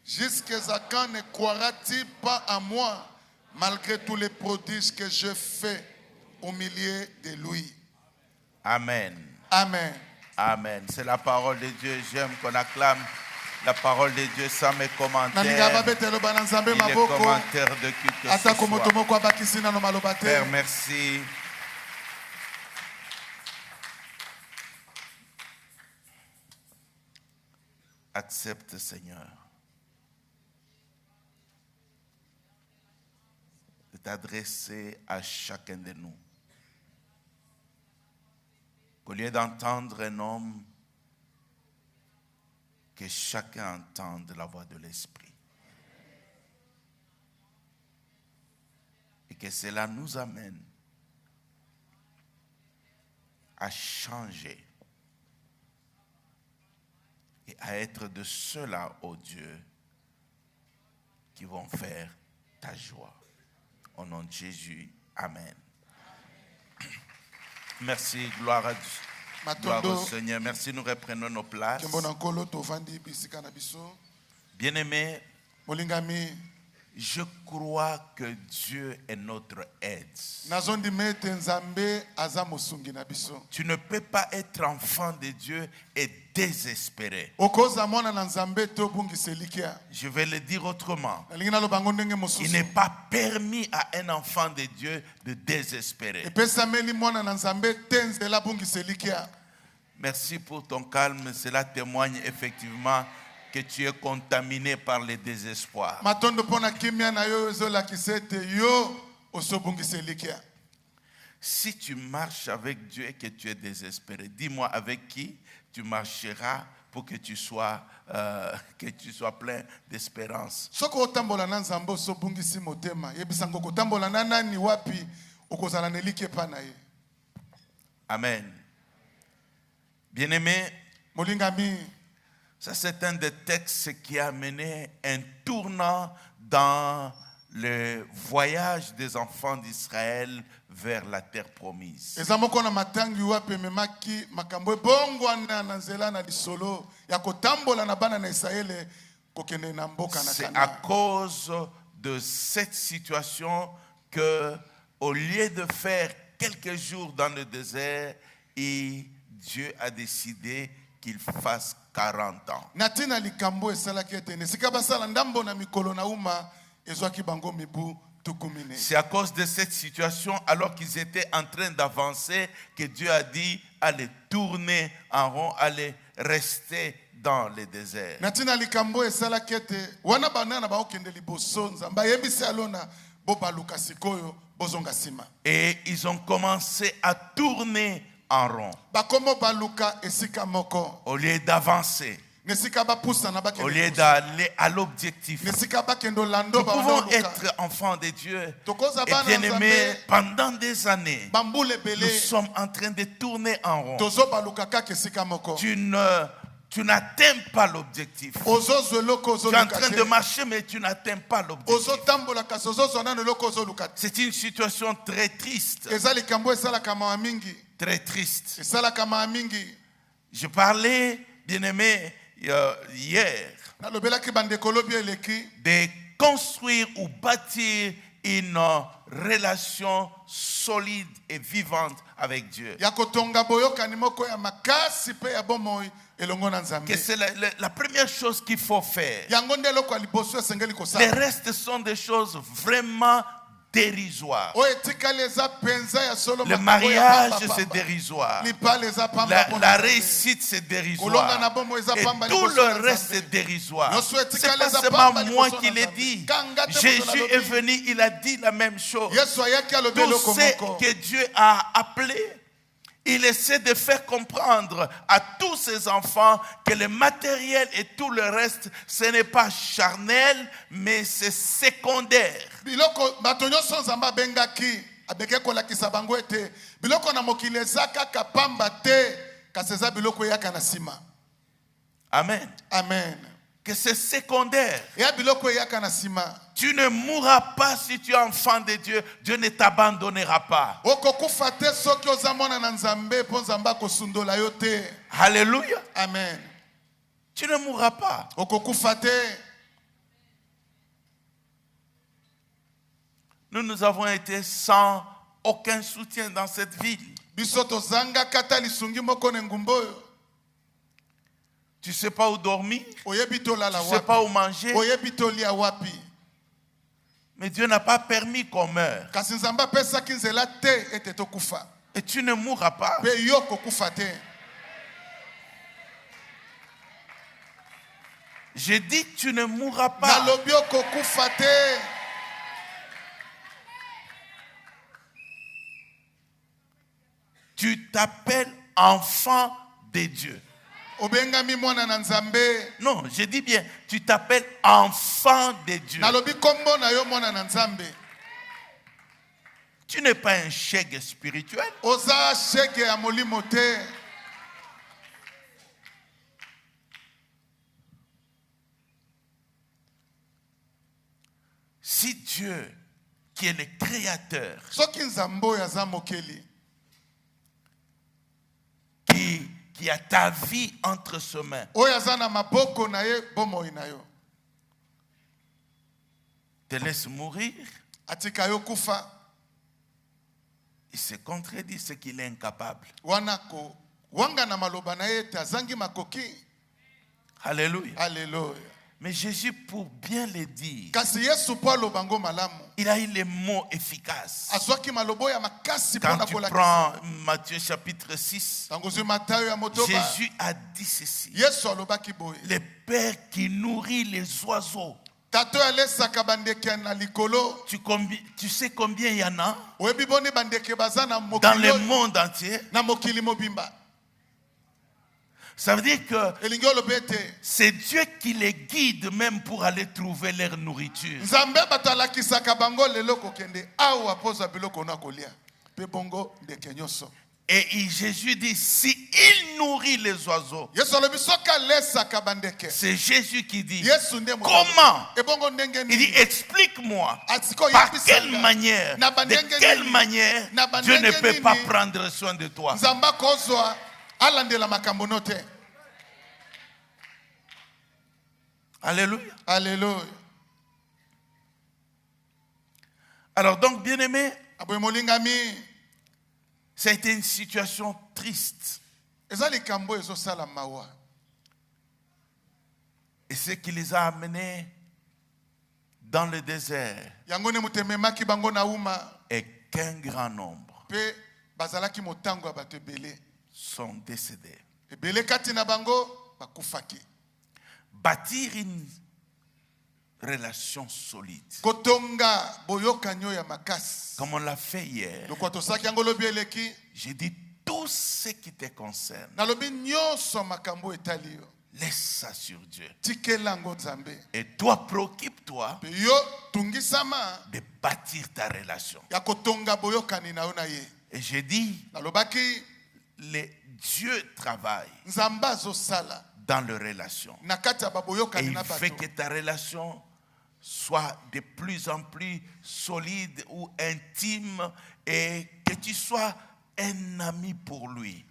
Jusqu'à quand ne croira-t-il pas à moi, malgré tous les prodiges que je fais au milieu de lui? Amen. Amen. Amen. C'est la parole de Dieu. J'aime qu'on acclame la parole de Dieu sans mes commentaires. Il est commentaire de qui que ce soit. Père, merci. Accepte, Seigneur, de t'adresser à chacun de nous. Qu'au lieu d'entendre un homme, que chacun entende la voix de l'Esprit. Et que cela nous amène à changer et à être de ceux-là, ô Dieu, qui vont faire ta joie. Au nom de Jésus, Amen. Merci, gloire à Dieu. Gloire au Seigneur. Merci, nous reprenons nos places. Bien-aimés, je crois que Dieu est notre aide. Tu ne peux pas être enfant de Dieu et désespéré. Je vais le dire autrement. Il n'est pas permis à un enfant de Dieu de désespérer. Merci pour ton calme. Cela témoigne effectivement que tu es contaminé par le désespoir. Si tu marches avec Dieu et que tu es désespéré, dis-moi avec qui tu marcheras pour que tu sois plein d'espérance. Amen. Bien-aimé, ça c'est un des textes qui a mené un tournant dans le voyage des enfants d'Israël vers la terre promise. C'est à cause de cette situation que, au lieu de faire quelques jours dans le désert, Dieu a décidé qu'il fasse 40 ans. C'est à cause de cette situation, alors qu'ils étaient en train d'avancer, que Dieu a dit allez tourner en rond, allez rester dans le désert. Et ils ont commencé à tourner en rond. Au lieu d'avancer, au lieu d'aller à l'objectif. Nous pouvons être enfants de Dieu et bien-aimés pendant des années. Nous sommes en train de tourner en rond. Tu n'atteins pas l'objectif. Tu es en train de marcher, mais tu n'atteins pas l'objectif. C'est une situation très triste. Très triste. Je parlais, bien-aimé, hier, de construire ou bâtir une relation solide et vivante avec Dieu. Que c'est la première chose qu'il faut faire. Les restes sont des choses vraiment dérisoires. Le mariage, c'est dérisoire. La réussite, c'est dérisoire. Et tout le reste, c'est dérisoire. C'est pas seulement moi qui l'ai dit. Jésus est venu, il a dit la même chose. Tout ce que Dieu a appelé, il essaie de faire comprendre à tous ses enfants que le matériel et tout le reste, ce n'est pas charnel, mais c'est secondaire. Amen. Amen. Que c'est secondaire. Tu ne mourras pas si tu es enfant de Dieu. Dieu ne t'abandonnera pas. Alléluia. Amen. Tu ne mourras pas. nous avons été sans aucun soutien dans cette ville. Tu ne sais pas où dormir, tu ne sais pas où manger. Mais Dieu n'a pas permis qu'on meure. Et tu ne mourras pas. J'ai dit tu ne mourras pas. Tu t'appelles enfant de Dieu. Non, je dis bien, tu t'appelles enfant de Dieu. Tu n'es pas un chèque spirituel. Si Dieu, qui est le créateur, qui a ta vie entre ses mains, te laisse mourir, il se contredit ce qu'il est incapable. Alléluia. Alléluia. Mais Jésus, pour bien le dire, il a eu les mots efficaces. Quand tu prends Matthieu chapitre 6, Jésus a dit ceci: le Père qui nourrit les oiseaux. Tu sais combien il y en a dans le monde entier? Ça veut dire que c'est Dieu qui les guide même pour aller trouver leur nourriture. Et Jésus dit, si il nourrit les oiseaux, c'est Jésus qui dit, comment? Il dit, explique-moi, par quelle manière, de quelle manière Dieu ne peut pas prendre soin de toi. Alléluia. Alléluia. Alors donc, bien-aimé, ça a été une situation triste. Et ce qui les a amenés dans le désert et qu'un grand nombre sont décédés. Bâtir une relation solide, comme on l'a fait hier. J'ai dit tout ce qui te concerne, laisse ça sur Dieu. Et toi, préoccupe-toi de bâtir ta relation. Et j'ai dit, Dieu travaille dans les relations. Et il fait que ta relation soit de plus en plus solide ou intime et que tu sois un ami pour lui.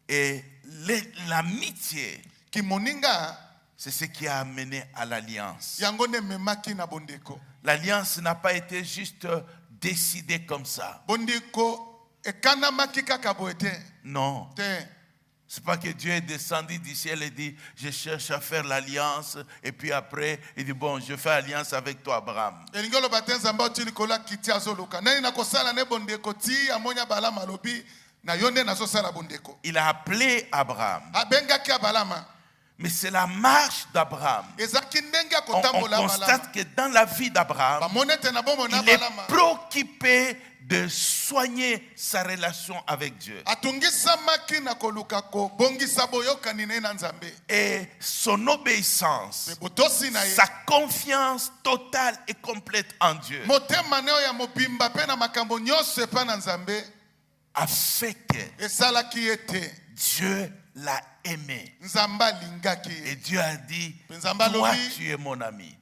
Et l'amitié, c'est ce qui a amené à l'alliance. L'alliance n'a pas été juste décidée comme ça. Non. C'est pas que Dieu est descendu du ciel et dit, je cherche à faire l'alliance. Et puis après, il dit, bon, je fais alliance avec toi, Abraham. Il a appelé Abraham. Mais c'est la marche d'Abraham. On constate que dans la vie d'Abraham, il est préoccupé de soigner sa relation avec Dieu. Et son obéissance, sa confiance totale et complète en Dieu a fait que Dieu l'a aimé. Et Dieu a dit, toi tu es mon ami.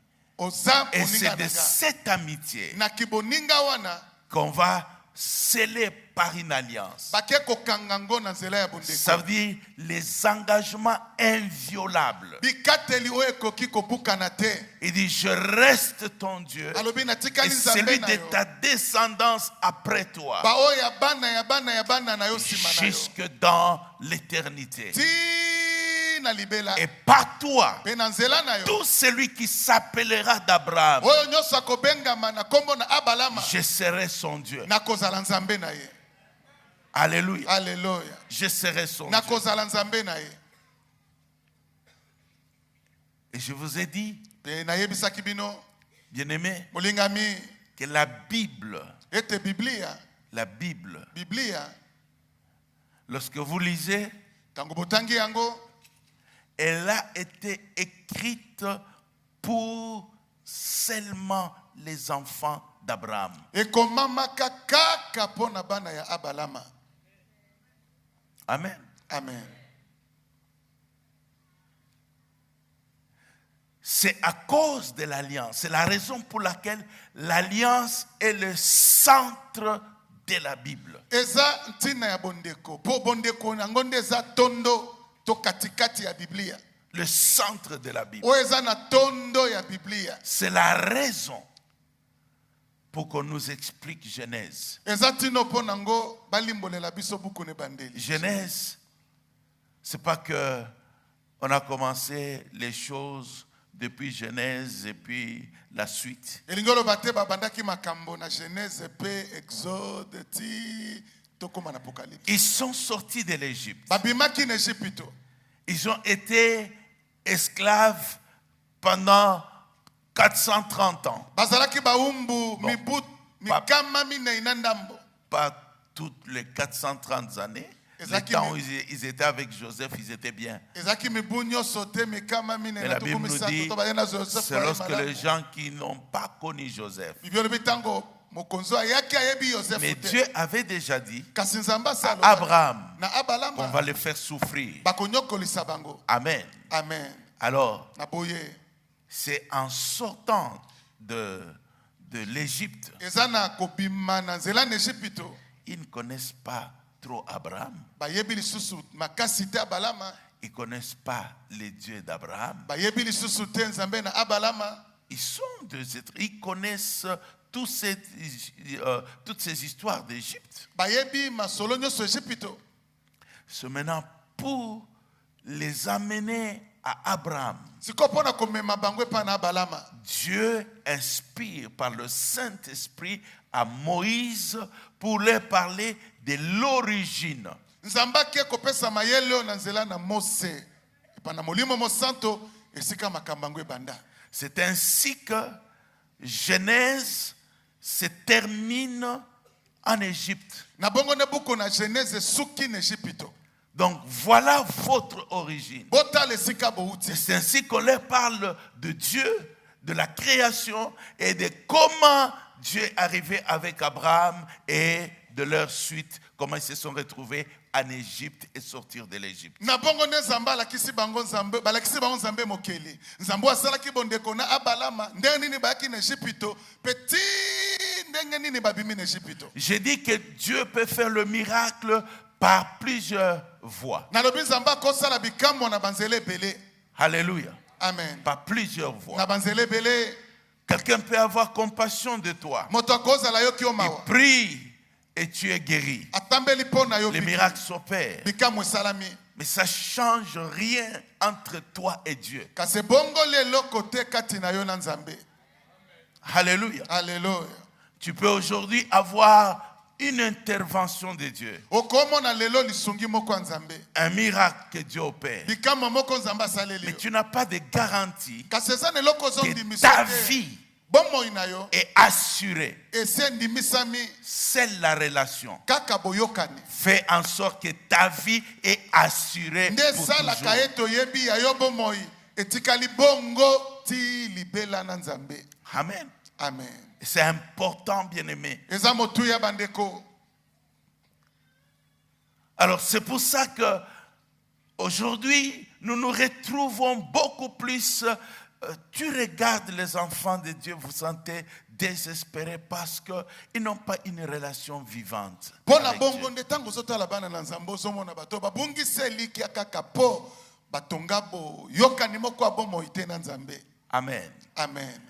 Et c'est de cette amitié qu'on va scellés par une alliance. Ça veut dire les engagements inviolables. Il dit, je reste ton Dieu et celui de ta descendance après toi jusque dans l'éternité. Et par toi, tout celui qui s'appellera d'Abraham, je serai son Dieu. Alléluia. Alléluia. Je serai son Dieu. Et je vous ai dit, bien-aimé, que la Bible, lorsque vous lisez, elle a été écrite pour seulement les enfants d'Abraham. Amen. Amen. C'est à cause de l'alliance. C'est la raison pour laquelle l'alliance est le centre de la Bible. Le centre de la Bible. C'est la raison pour qu'on nous explique Genèse. Genèse, c'est pas que on a commencé les choses depuis Genèse et puis la suite. Ils sont sortis de l'Égypte. Ils ont été esclaves pendant 430 ans. Pas toutes les 430 années. Le temps où ils étaient avec Joseph, ils étaient bien. Mais la Bible nous dit, c'est lorsque les gens qui n'ont pas connu Joseph. Mais Dieu avait déjà dit à Abraham qu'on va le faire souffrir. Amen. Amen. Alors, c'est en sortant de l'Égypte, ils ne connaissent pas trop Abraham. Ils ne connaissent pas les dieux d'Abraham. Ils sont des êtres. Ils connaissent toutes ces histoires d'Égypte. C'est maintenant pour les amener à Abraham. Dieu inspire par le Saint-Esprit à Moïse pour leur parler de l'origine. C'est ainsi que Genèse se termine en Égypte. Donc voilà votre origine. C'est ainsi qu'on leur parle de Dieu, de la création et de comment Dieu est arrivé avec Abraham et de leur suite, comment ils se sont retrouvés en Égypte et sortir de l'Égypte. J'ai dit que Dieu peut faire le miracle par plusieurs voies. Alléluia. Amen. Par plusieurs voies. Quelqu'un peut avoir compassion de toi. Il prie et tu es guéri. Les miracles s'opèrent. Mais ça ne change rien entre toi et Dieu. Alléluia. Alléluia. Tu peux aujourd'hui avoir une intervention de Dieu. Un miracle que Dieu opère. Mais tu n'as pas de garantie que ta vie est assurée. C'est la relation. Fais en sorte que ta vie est assurée pour toujours. Amen. Amen. C'est important, bien-aimé. Alors c'est pour ça que aujourd'hui nous nous retrouvons beaucoup plus. Tu regardes les enfants de Dieu, vous sentez désespérés parce qu'ils n'ont pas une relation vivante. Amen. Amen.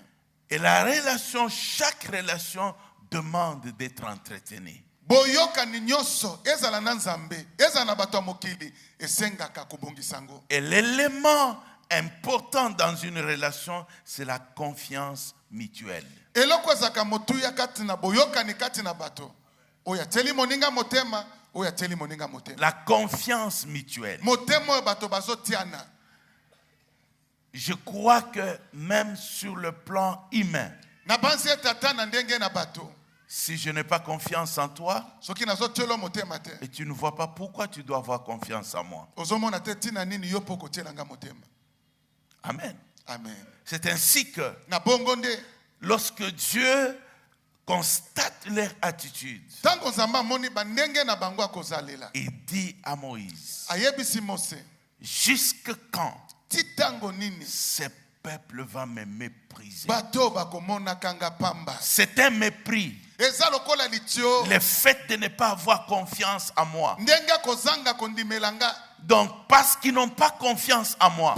Et la relation, chaque relation demande d'être entretenue. Et l'élément important dans une relation, c'est la confiance mutuelle. La confiance mutuelle. Je crois que même sur le plan humain, si je n'ai pas confiance en toi, et tu ne vois pas pourquoi tu dois avoir confiance en moi. Amen. Amen. C'est ainsi que lorsque Dieu constate leur attitude, il dit à Moïse, jusque quand ce peuple va me mépriser? C'est un mépris. Le fait de ne pas avoir confiance en moi. Donc, parce qu'ils n'ont pas confiance en moi,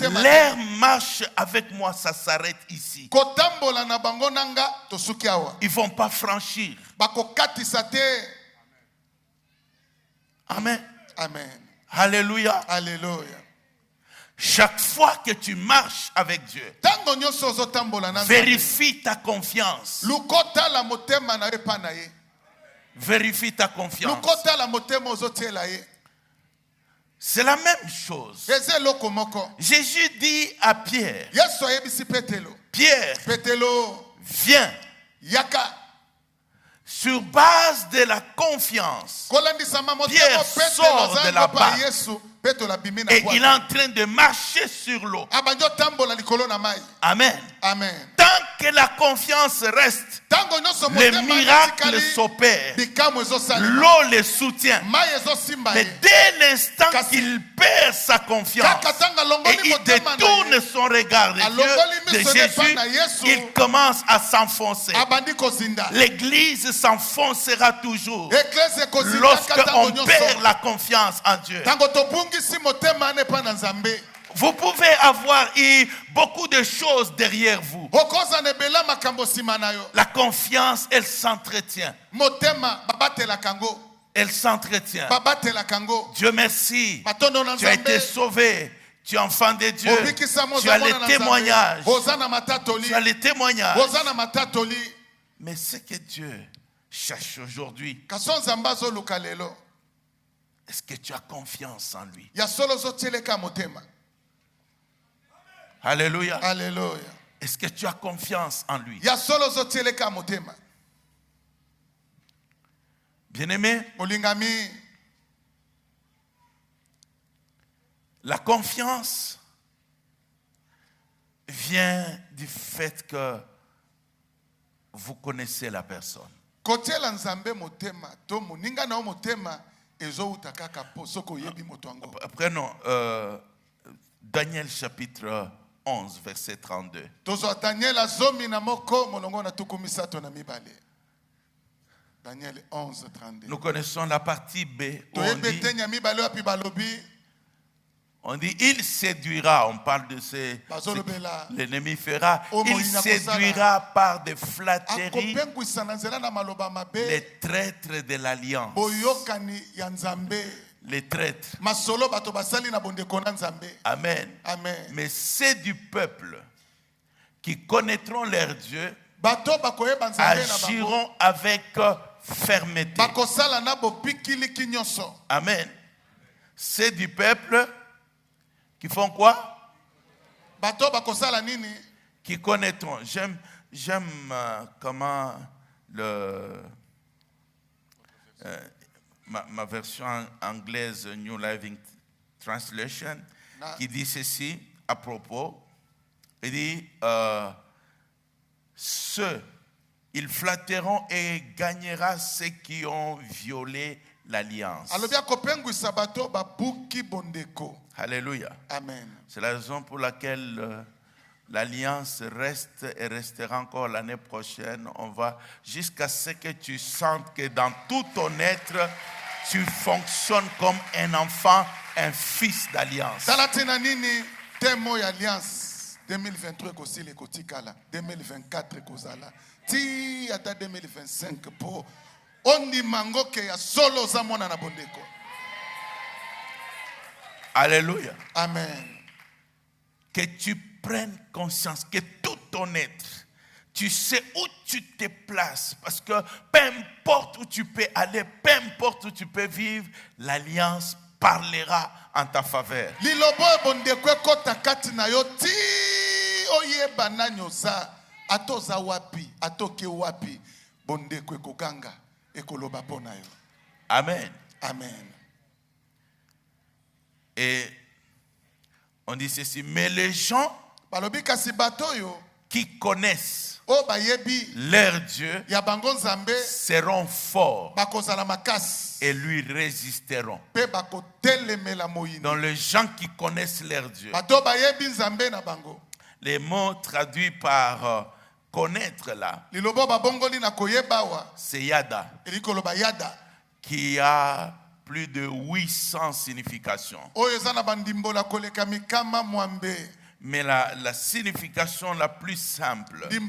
leur marche avec moi, ça s'arrête ici. Ils ne vont pas franchir. Amen. Amen. Alléluia. Alléluia. Chaque fois que tu marches avec Dieu, vérifie ta confiance. Vérifie ta confiance. C'est la même chose. Jésus dit à Pierre, Pierre, viens. Sur base de la confiance, Pierre sort de la barque et il est en train de marcher sur l'eau. Amen. Amen. Tant que la confiance reste, les miracles s'opèrent. L'eau les soutient. Mais dès l'instant qu'il perd sa confiance et il détourne son regard de Dieu, de Jésus, il commence à s'enfoncer. L'église s'enfoncera toujours lorsqu'on perd la confiance en Dieu. Vous pouvez avoir beaucoup de choses derrière vous. La confiance, elle s'entretient. Elle s'entretient. Dieu merci. Tu as été sauvé. Tu es enfant de Dieu. Tu as les témoignages. Tu as les témoignages. Mais ce que Dieu cherche aujourd'hui, est-ce que tu as confiance en lui? Alléluia. Alléluia. Est-ce que tu as confiance en lui? Bien-aimé, la confiance vient du fait que vous connaissez la personne. Prenons Daniel chapitre 11, verset 32. Daniel 11, 32. Nous connaissons la partie B. On dit, il séduira. On parle de ce l'ennemi fera. Il séduira par des flatteries les traîtres de l'alliance. Les traîtres. Amen. Amen. Mais c'est du peuple qui connaîtront leur Dieu, agiront avec fermeté. Amen. C'est du peuple qui font quoi? Qui connaîtront. J'aime comment ma version anglaise New Living Translation qui dit ceci à propos. Il dit ils flatteront et gagnera ceux qui ont violé l'alliance. Alléluia. Alléluia. Amen. C'est la raison pour laquelle l'alliance reste et restera encore l'année prochaine. On va jusqu'à ce que tu sentes que dans tout ton être, tu fonctionnes comme un enfant, un fils d'alliance. Temo alliance 2023 kosi le kotikala 2024 kozala ti ata 2025 po ondi mangoke ya solo za mwana na bondeko. Alléluia. Amen. Que tu prennes conscience que tout ton être, tu sais où tu te places, parce que peu importe où tu peux aller, peu importe où tu peux vivre, l'alliance parlera en ta faveur. Lilobo bondeko kota kati na yo ti oyeba na nyosa atoza wapi atoke wapi bondeko ekoganga ekoloba pona yo. Amen. Amen. Et on dit ceci, mais les gens qui connaissent leur Dieu seront forts et lui résisteront. Donc les gens qui connaissent leur Dieu, les mots traduits par connaître là, c'est yada, qui a plus de 800 significations. Mais la signification la plus simple, il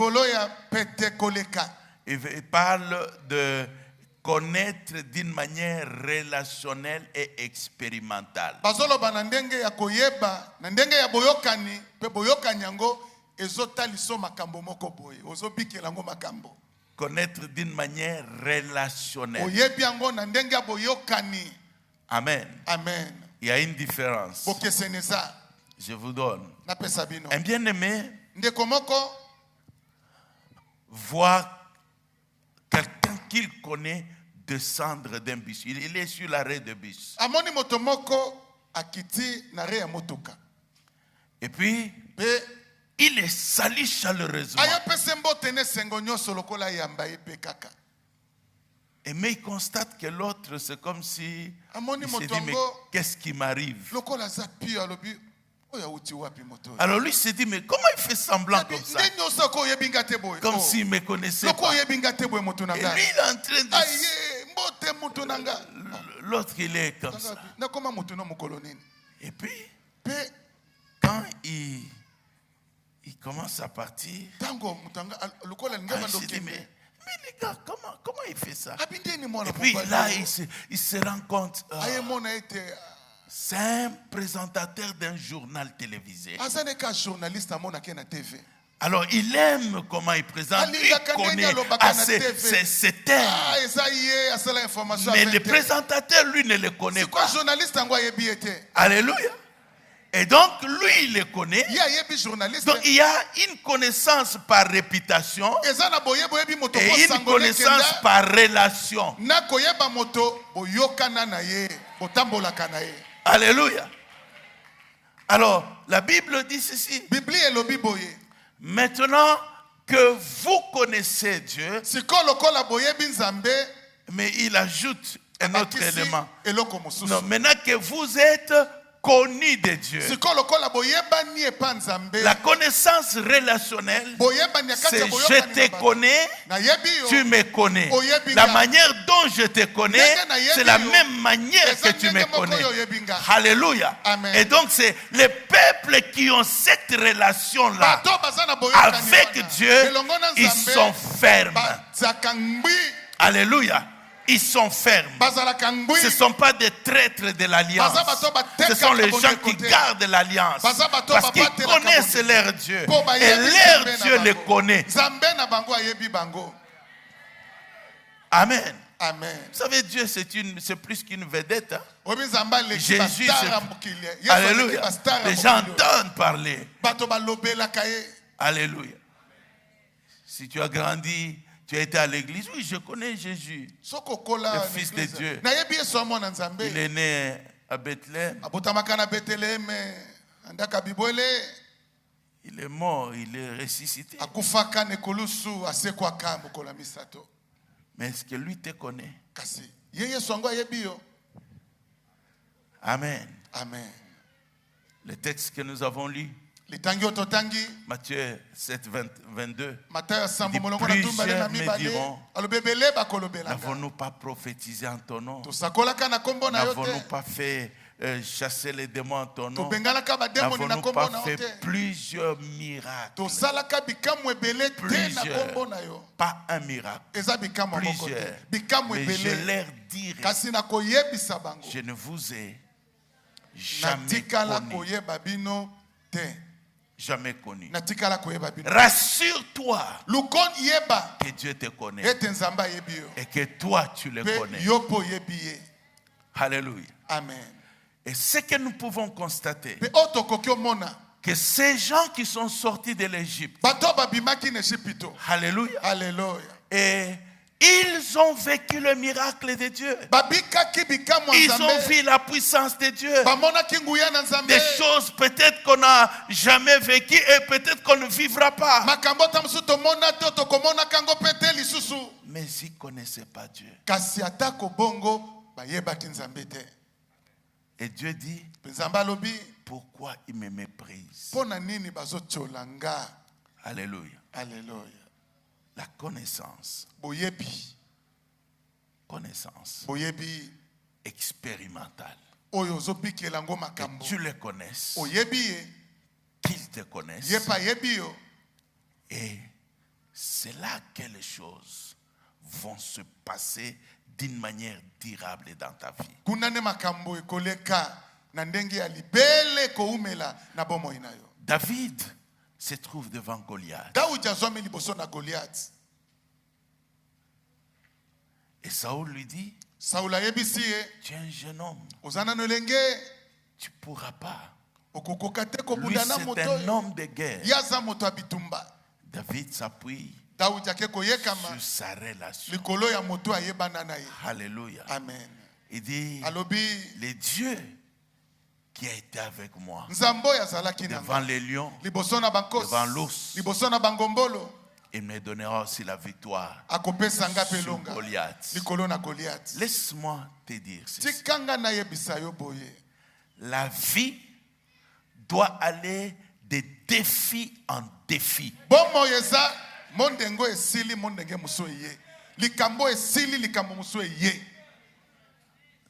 parle de connaître d'une manière relationnelle et expérimentale. Connaître d'une manière relationnelle. Amen. Amen. Il y a une différence. Je vous donne. Un bien-aimé voit quelqu'un qu'il connaît descendre d'un bus. Il est sur l'arrêt de bus. Et puis, il est sali chaleureusement. Et mais il constate que l'autre, c'est comme si il se dit, mais qu'est-ce qui m'arrive? Alors lui se dit, mais comment il fait semblant comme ça? Comme s'il ne me connaissait pas. Et lui, il est en train de... L'autre, il est comme ça. Et puis, quand il commence à partir, il se dit, mais les gars, comment il fait ça? Et puis là, il se rend compte, c'est un présentateur d'un journal télévisé. Alors il aime comment il présente, il connaît assez ses termes. Mais le présentateur, lui, ne le connaît pas. Alléluia. Et donc, lui, il le connaît. Donc, il y a une connaissance par réputation et une connaissance par relation. Alléluia. Alors, la Bible dit ceci. Maintenant que vous connaissez Dieu, mais il ajoute un autre élément. Non, maintenant que vous êtes connu de Dieu. La connaissance relationnelle, c'est je te connais, tu me connais. La manière dont je te connais, c'est la même manière que tu me connais. Alléluia. Et donc c'est les peuples qui ont cette relation-là avec Dieu, ils sont fermes. Alléluia. Ils sont fermes. Ce ne sont pas des traîtres de l'alliance. Ce sont les gens qui gardent l'alliance. Parce qu'ils connaissent leur Dieu. Et leur Dieu les connaît. Amen. Amen. Vous savez, Dieu, c'est plus qu'une vedette. Hein? Jésus, c'est... Alléluia. Les gens entendent parler. Alléluia. Si tu as grandi... Tu as été à l'église? Oui, je connais Jésus, le Fils de Dieu. Il est né à Bethléem. Il est mort, il est ressuscité. Mais est-ce que lui te connaît? Amen. Amen. Le texte que nous avons lu. Matthieu 7, 22. Plusieurs me diront, n'avons-nous pas prophétisé en ton nom? N'avons-nous pas fait chasser les démons en ton nom? N'avons-nous pas fait plusieurs miracles? Plusieurs. Pas un miracle. Plusieurs. Mais je leur dirai, je ne vous ai jamais connu. Jamais connu. Rassure-toi que Dieu te connaît et que toi tu le connais. Alléluia. Amen. Et ce que nous pouvons constater, que ces gens qui sont sortis de l'Égypte, alléluia, alléluia, et ils ont vécu le miracle de Dieu. Ils ont vu la puissance de Dieu. Des choses peut-être qu'on n'a jamais vécues et peut-être qu'on ne vivra pas. Mais ils ne connaissaient pas Dieu. Et Dieu dit, pourquoi ils me méprisent? Alléluia. Alléluia. La connaissance. Connaissance. Expérimentale. Que tu le connaisses. Qu'ils te connaissent. Et c'est là que les choses vont se passer d'une manière durable dans ta vie. David se trouve devant Goliath. Et Saoul lui dit, tu es un jeune homme. Tu ne pourras pas. Lui, c'est un homme de guerre. David s'appuie sur sa relation. Alléluia. Amen. Il dit, le Dieu qui a été avec moi devant les lions, devant l'ours, il me donnera aussi la victoire sur Goliath. Laisse-moi te dire ceci. La vie doit aller de défi en défi.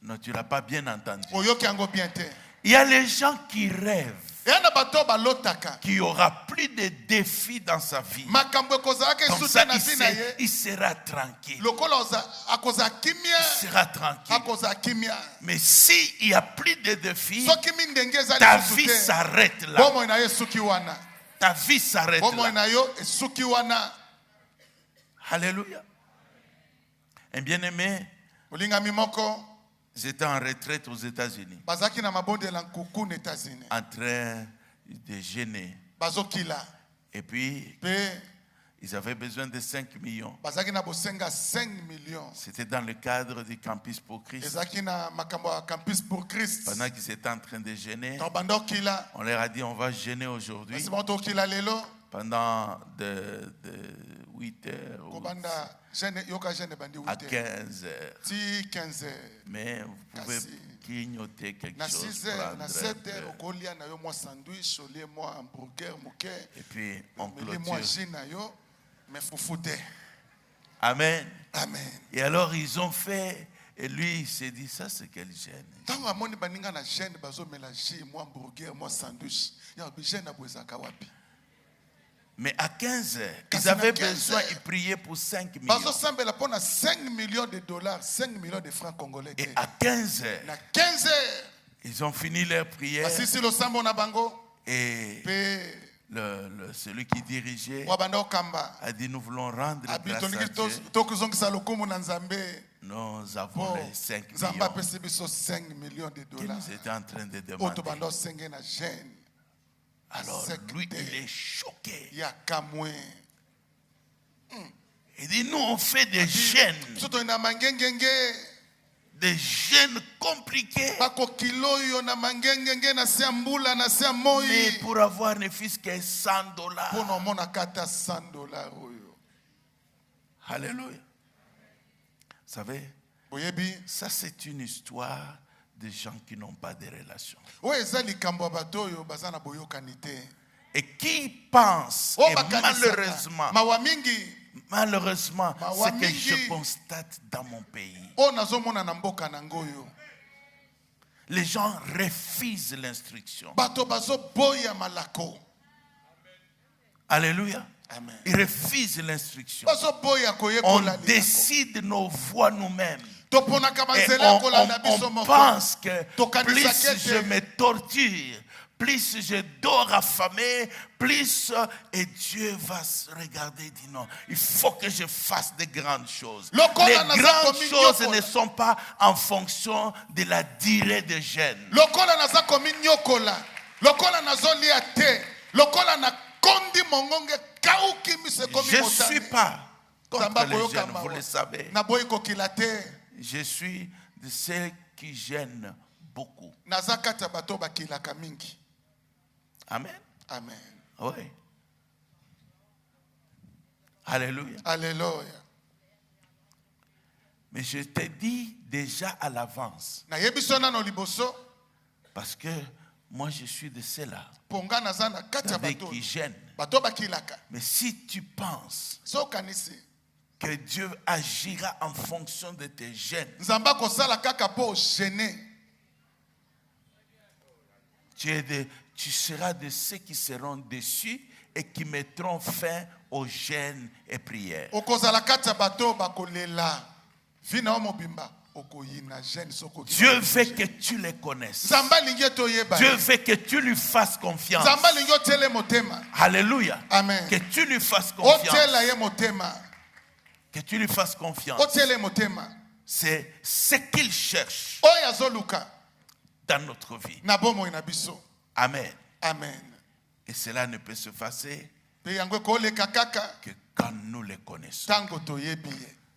Non, tu n'as pas bien entendu. Il y a les gens qui rêvent qu'il n'y aura plus de défis dans sa vie. Comme ça, il sera tranquille. Il sera tranquille. Mais s'il n'y a plus de défis, ta vie s'arrête là. Ta vie s'arrête là. Alléluia. Un bien-aimé, j'étais en retraite aux États-Unis, en train de jeûner. Et puis, ils avaient besoin de 5 millions. C'était dans le cadre du Campus pour Christ. Pendant qu'ils étaient en train de jeûner, on leur a dit, on va jeûner aujourd'hui pendant de 8 heures à 15 heures. Mais vous pouvez grignoter quelque chose, et puis on clôture. Amen. Amen. Et alors ils ont fait, et lui il s'est dit, ça c'est quelle gêne. Mais à 15 heures, ils avaient besoin, ils priaient pour 5 millions. 5 millions de dollars, 5 millions de francs congolais. Et à 15 heures, ils ont fini leur prière. Et celui qui dirigeait a dit, nous voulons rendre grâce à Dieu. Nous avons les 5 millions que nous étions en train de demander. Alors lui, il est choqué. Il dit, nous on fait des jeûnes. Des jeûnes compliqués. Mais pour avoir ne fût-ce que $100. Alléluia. Vous savez, ça c'est une histoire de gens qui n'ont pas de relation. Et qui pense, et malheureusement, ce que je constate dans mon pays, les gens refusent l'instruction. Alléluia. Amen. Ils refusent l'instruction. On décide nos voies nous-mêmes. Et on pense que plus je me torture, plus je dors affamé, plus et Dieu va se regarder et dire non, il faut que je fasse de grandes choses. Les grandes choses ne sont pas en fonction de la durée de jeûne. Je ne suis pas contre les jeûnes, vous le savez. Je suis de ceux qui gênent beaucoup. Amen. Amen. Oui. Alléluia. Alléluia. Mais je te dis déjà à l'avance. Parce que moi je suis de ceux-là qui gênent. Mais si tu penses que Dieu agira en fonction de tes gènes, tu seras de ceux qui seront déçus et qui mettront fin aux gènes et prières. Dieu veut que tu les connaisses. Dieu veut que tu lui fasses confiance. Alléluia. Amen. Que tu lui fasses confiance. Que tu lui fasses confiance. C'est ce qu'il cherche dans notre vie. Amen. Amen. Et cela ne peut se passer que quand nous les connaissons.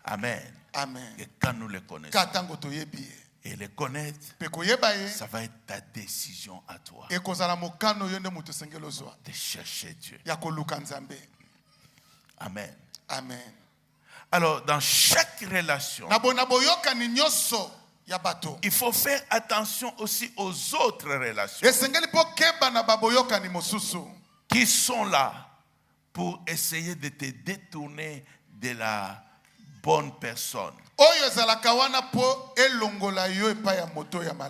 Amen. Amen. Et quand nous les connaissons. Et les connaître, ça va être ta décision à toi de chercher Dieu. Amen. Amen. Alors, dans chaque relation, il faut faire attention aussi aux autres relations qui sont là pour essayer de te détourner de la bonne personne.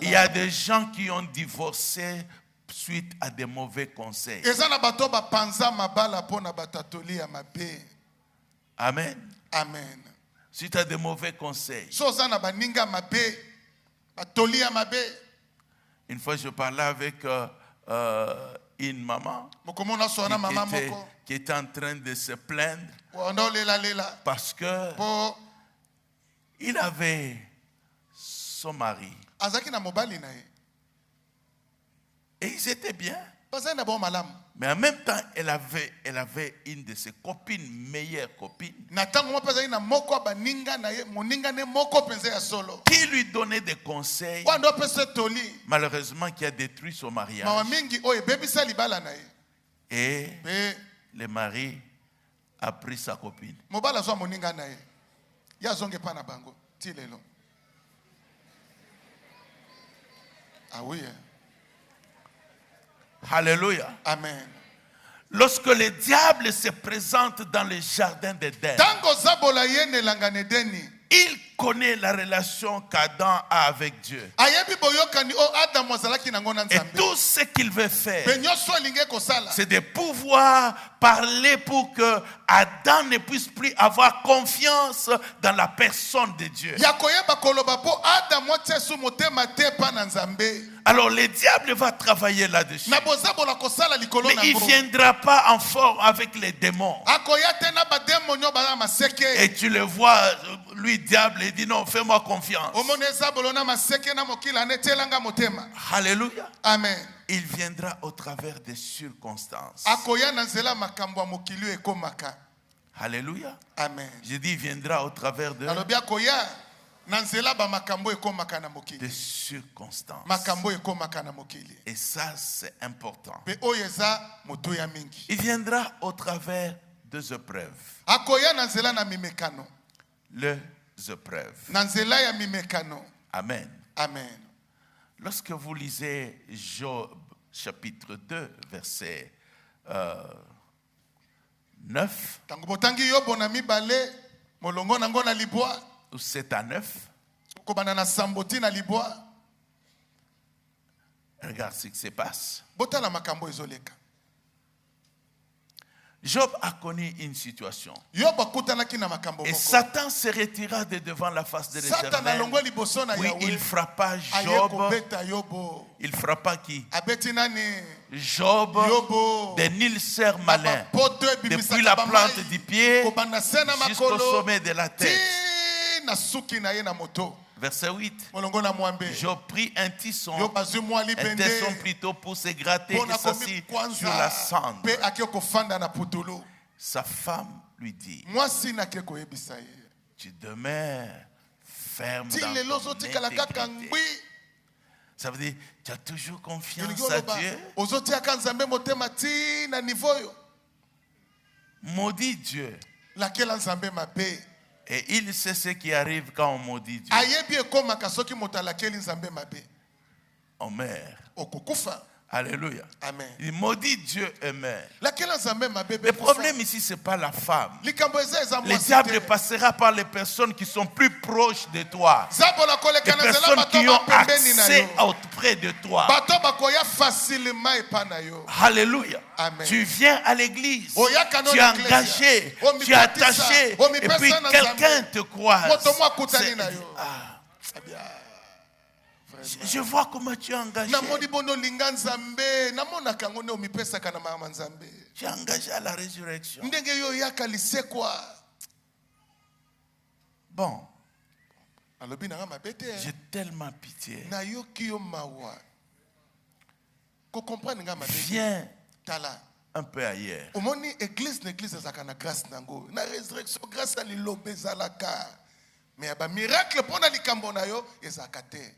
Il y a des gens qui ont divorcé suite à des mauvais conseils. Amen. Amen. Suite à des mauvais conseils. Une fois, je parlais avec une maman qui était en train de se plaindre parce que il avait son mari et ils étaient bien. Mais en même temps, elle avait une de ses copines, meilleure copine, qui lui donnait des conseils, malheureusement qui a détruit son mariage. Et le mari a pris sa copine. Ah oui. Alléluia. Amen. Lorsque le diable se présente dans le jardin d'Éden, il connaît la relation qu'Adam a avec Dieu. Et tout ce qu'il veut faire, c'est de pouvoir parler pour que Adam ne puisse plus avoir confiance dans la personne de Dieu. Alors le diable va travailler là-dessus. Mais il ne viendra pas en forme avec les démons. Et tu le vois, lui diable, il dit non, fais-moi confiance. Alléluia. Amen. Il viendra au travers des circonstances. Alléluia. Amen. Je dis il viendra au travers de des circonstances. Et ça, c'est important. Il viendra au travers des épreuves. Les épreuves. Amen. Amen. Lorsque vous lisez Job chapitre 2, verset 9 ou 7 à 9. Regarde ce qui se passe. Job a connu une situation. Et Satan se retira de devant la face de l'Éternel. Oui, il frappa Job. Il frappa qui? Job, des nilsers malins. Depuis la plante du pied jusqu'au sommet de la tête. Verset 8. Job prit un tisson plutôt pour se gratter et s'assit sur la cendre. Sa femme lui dit, tu demeures ferme dans ton intégrité. Ça veut dire, tu as toujours confiance à Dieu. Maudit Dieu. Et il sait ce qui arrive quand on maudit Dieu. On meurt. Alléluia. Amen. Il maudit Dieu et meurt. Le problème ici, ce n'est pas la femme. Le diable passera par les personnes qui sont plus proches de toi. Les personnes qui ont accès auprès de toi. Alléluia. Amen. Tu viens à l'église. Tu es engagé. Tu es attaché. Et puis quelqu'un te croise. Je vois comment tu es engagé. Tu es engagé à la résurrection. Bon. J'ai tellement pitié. Viens un peu ailleurs. Mais un miracle pour la likambo na yo ezakate.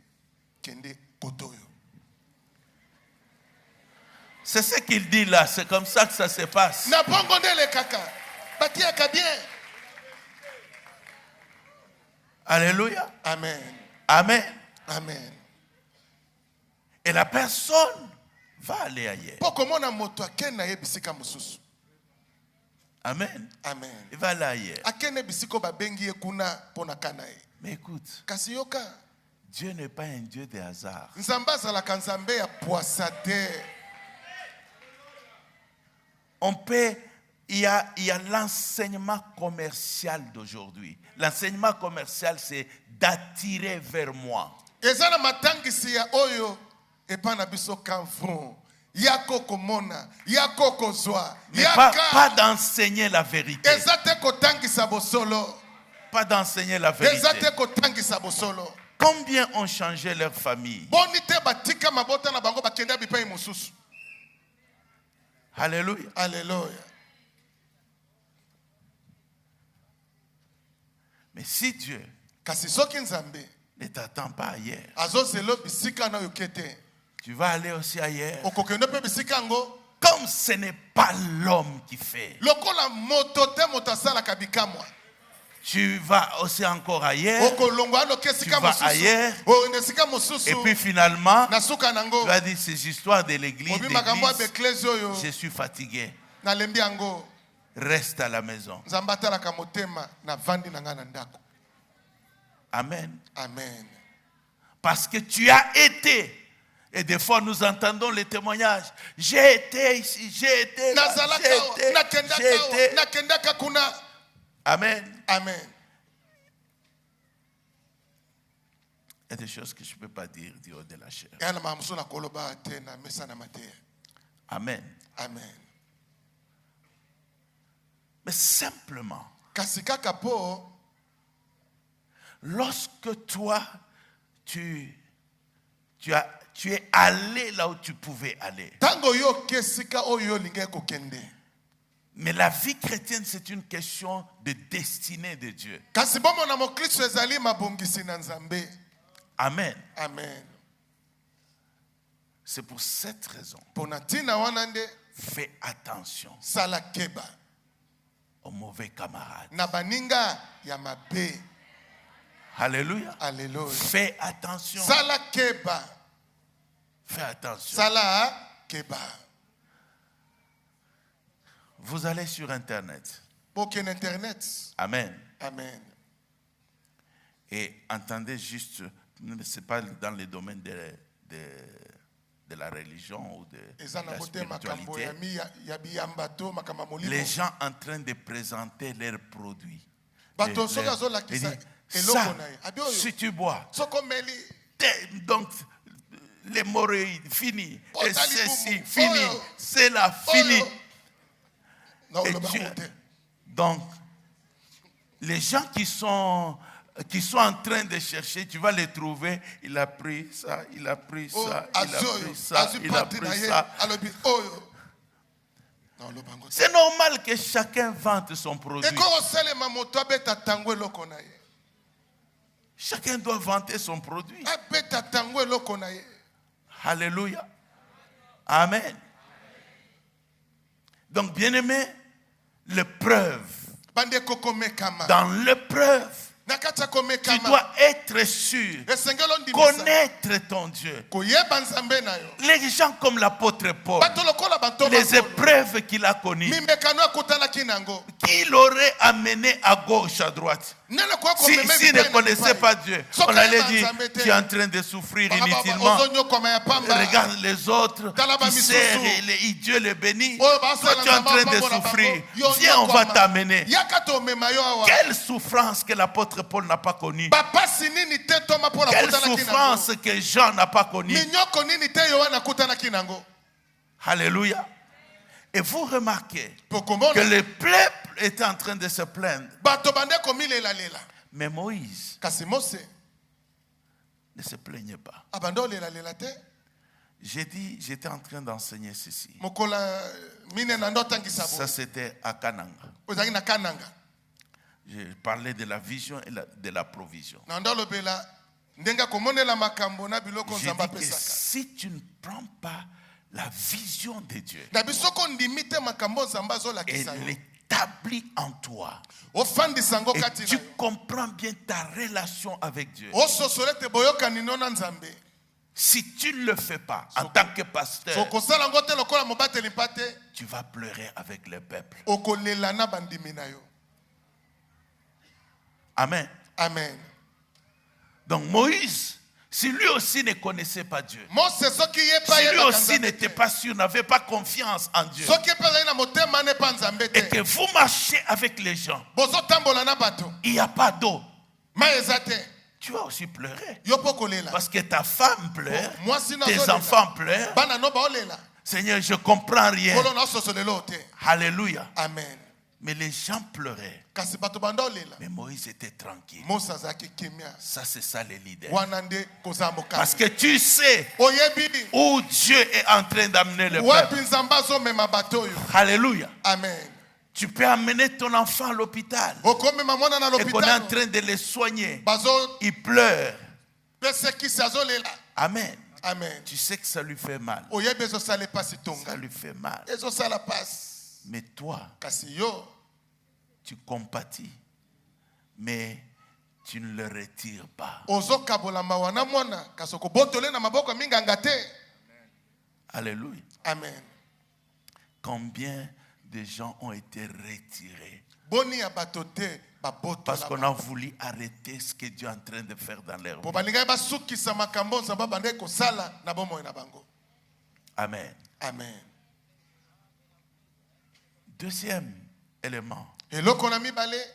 C'est ce qu'il dit là, c'est comme ça que ça se passe. Alléluia. Amen. Amen. Amen. Et la personne va aller ailleurs. Amen. Amen. Il va aller ailleurs. Mais écoute, Dieu n'est pas un Dieu de hasard. On peut, il y a l'enseignement commercial d'aujourd'hui. L'enseignement commercial, c'est d'attirer vers moi. Mais pas d'enseigner la vérité. Pas d'enseigner la vérité. Combien ont changé leur famille? Alléluia. Alléluia. Mais si Dieu ne t'attend pas ailleurs, tu vas aller aussi ailleurs. Comme ce n'est pas l'homme qui fait, tu vas aussi encore ailleurs. Tu vas ailleurs. Et puis finalement, tu vas dire ces histoires de l'église. Je suis fatigué. Reste à la maison. Amen. Amen. Parce que tu as été. Et des fois, nous entendons les témoignages. J'ai été ici, j'ai été là, j'ai été. Amen. Amen. Il y a des choses que je ne peux pas dire du haut de la chair. Amen. Amen. Mais simplement, lorsque toi, tu es allé là où tu pouvais aller. Mais la vie chrétienne, c'est une question de destinée de Dieu. Amen. Amen. C'est pour cette raison. Fais attention aux mauvais camarades. Alléluia. Alléluia. Fais attention. Fais attention. Vous allez sur Internet. Amen. Amen. Et entendez juste, ce n'est pas dans le domaine de la religion ou de la spiritualité. Les gens en train de présenter leurs produits. Ça, si tu bois, donc l'hémorroïde, fini. Et ceci, fini. C'est la fini. Donc, les gens qui sont en train de chercher, tu vas les trouver. Il a pris ça, il a pris ça, il a pris ça, il a pris ça. C'est normal que chacun vende son produit. Chacun doit vanter son produit. Alléluia. Amen. Donc, bien-aimé, l'épreuve. Dans l'épreuve, tu dois être sûr, connaître ton Dieu. Les gens comme l'apôtre Paul, les épreuves qu'il a connues, qui l'aurait amené à gauche, à droite. S'il ne connaissait pas Dieu, on allait dire, tu es en train de souffrir inutilement. Regarde les autres qui serrent et Dieu les bénit. Toi, tu es en train de souffrir. Viens, on va t'amener. Quelle souffrance que l'apôtre Paul n'a pas connue. Quelle souffrance que Jean n'a pas connue. Alléluia. Et vous remarquez que le peuple était en train de se plaindre. Mais Moïse ne se plaignait pas. J'ai dit, j'étais en train d'enseigner ceci. Ça, c'était à Kananga. Je parlais de la vision et de la provision. J'ai dit que si tu ne prends pas la vision de Dieu et l'établit en toi, et tu comprends bien ta relation avec Dieu, si tu ne le fais pas en tant que pasteur, tu vas pleurer avec le peuple. Amen. Amen. Donc Moïse, si lui aussi ne connaissait pas Dieu, si lui aussi n'était pas sûr, n'avait pas confiance en Dieu, et que vous marchez avec les gens, il n'y a pas d'eau, tu vas aussi pleurer. Parce que ta femme pleure, tes enfants pleurent. Seigneur, je ne comprends rien. Alléluia. Amen. Mais les gens pleuraient. Mais Moïse était tranquille. Ça, c'est ça les leaders. Parce que tu sais où Dieu est en train d'amener le peuple. Alléluia. Amen. Tu peux amener ton enfant à l'hôpital et qu'on est en train de le soigner. Il pleure. Amen. Amen. Tu sais que ça lui fait mal. Ça lui fait mal. Mais toi, tu compatis, mais tu ne le retires pas. Alléluia. Amen. Combien de gens ont été retirés parce qu'on a voulu arrêter ce que Dieu est en train de faire dans leur vie. Amen. Amen. Deuxième élément.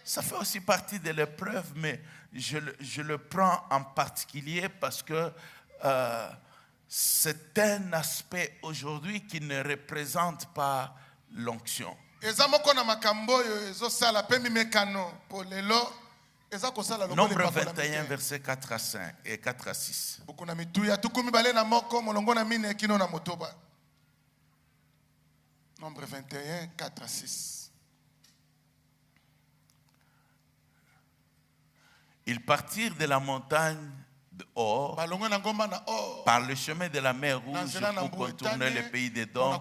Ça fait aussi partie de l'épreuve, mais je le prends en particulier parce que c'est un aspect aujourd'hui qui ne représente pas l'onction. Nombre 21, versets 4 à 5 et 4 à 6. Nombre 21, 4 à 6. Ils partirent de la montagne de Hor par le chemin de la mer Rouge pour contourner le pays d'Édom.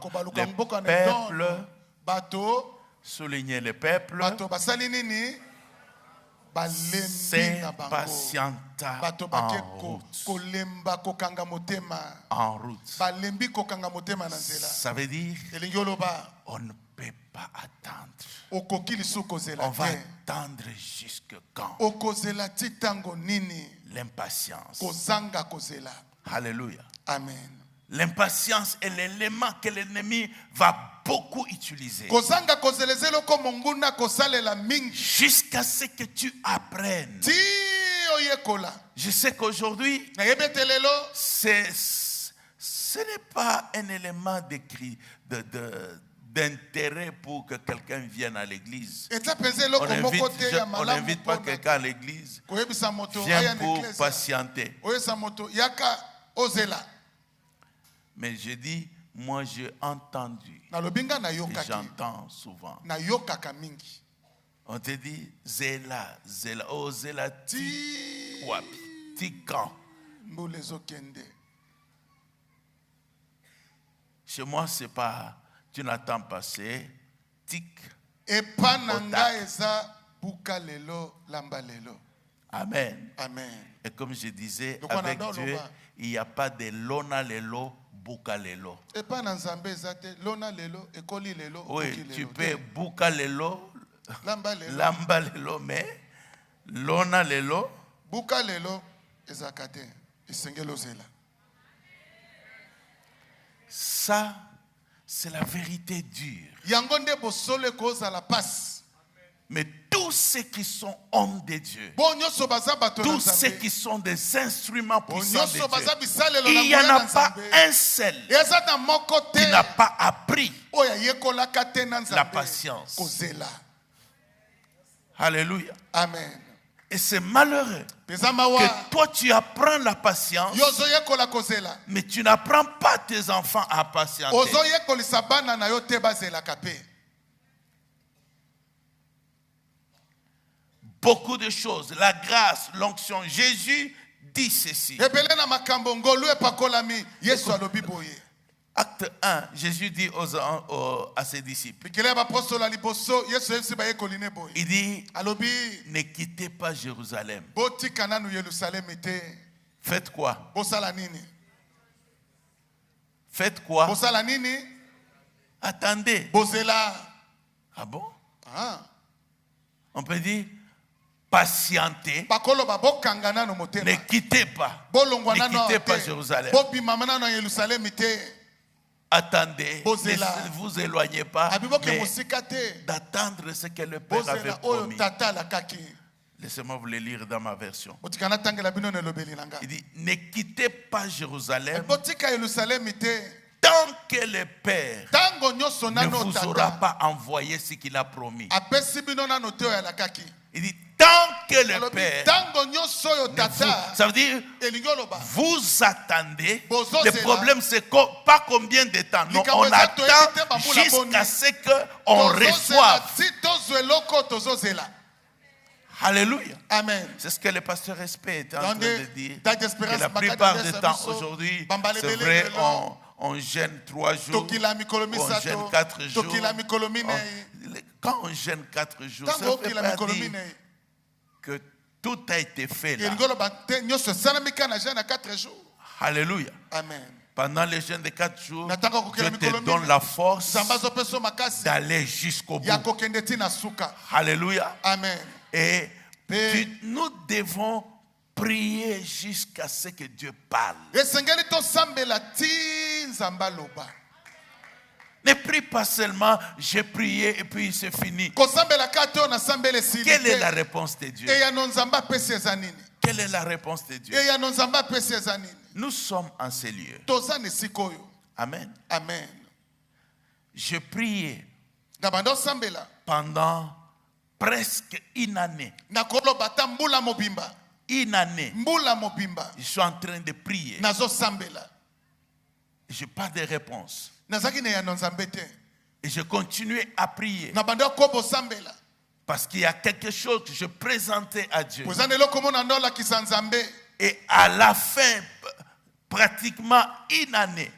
Le peuple, souligner le peuple, s'impatienta en route. Ça veut dire on ne peut pas attendre. On va attendre jusque quand? L'impatience. Alléluia. Amen. L'impatience est l'élément que l'ennemi va beaucoup utiliser. Jusqu'à ce que tu apprennes. Je sais qu'aujourd'hui, ce n'est pas un élément d'intérêt pour que quelqu'un vienne à l'église. On n'invite pas quelqu'un à l'église. Viens pour patienter. Mais je dis, moi j'ai entendu. Et j'entends souvent. On te dit, Zéla, oh Zéla, ti quand. Chez moi, c'est pas, tu n'attends pas, c'est tic. Amen. Amen. Et comme je disais, avec Dieu, il n'y a pas de lona lelo, buka lelo. Oui, tu peux buka lelo, lamba lelo, mais lona lelo, buka lelo, ezakate, isengelozela. Ça, c'est la vérité dure. Mais tous ceux qui sont hommes de Dieu, tous ceux qui sont des instruments puissants de Dieu, il n'y en a pas un seul qui n'a pas appris la patience. Alléluia. Amen. Et c'est malheureux que toi tu apprends la patience, mais tu n'apprends pas tes enfants à patienter. Beaucoup de choses, la grâce, l'onction. Jésus dit ceci. Acte 1, Jésus dit à ses disciples. Il dit, ne quittez pas Jérusalem. Faites quoi? Faites quoi? Attendez. Ah bon? On peut dire, patientez. Ne quittez pas. Ne quittez pas Jérusalem. Attendez, ne vous éloignez pas, mais d'attendre ce que le Père avait promis. Laissez-moi vous le lire dans ma version. Il dit, ne quittez pas Jérusalem tant que le Père ne vous aura pas envoyé ce qu'il a promis. Il dit, tant que le Père ça veut dire, vous attendez. Le problème, c'est pas combien de temps. Non, on attend jusqu'à ce qu'on reçoive. Alléluia. Amen. C'est ce que le pasteur Respect est en train de dire. Que la plupart du temps aujourd'hui, c'est vrai, on gêne 3 jours, on gêne 4 jours. Quand on gêne 4 jours, ça ne veut pas dire que tout a été fait là. Alléluia. Amen. Pendant les jeûnes de 4 jours, Dieu te donne la force d'aller jusqu'au bout. Alléluia. Amen. Et nous devons prier jusqu'à ce que Dieu parle. Ne prie pas seulement, j'ai prié et puis c'est fini. Quelle est la réponse de Dieu? Quelle est la réponse de Dieu? Nous sommes en ces lieux. Amen. Amen. Je priais pendant presque une année. Une année. Je suis en train de prier. Je n'ai pas de réponse. Et je continuais à prier. Parce qu'il y a quelque chose que je présentais à Dieu. Et à la fin, pratiquement une année,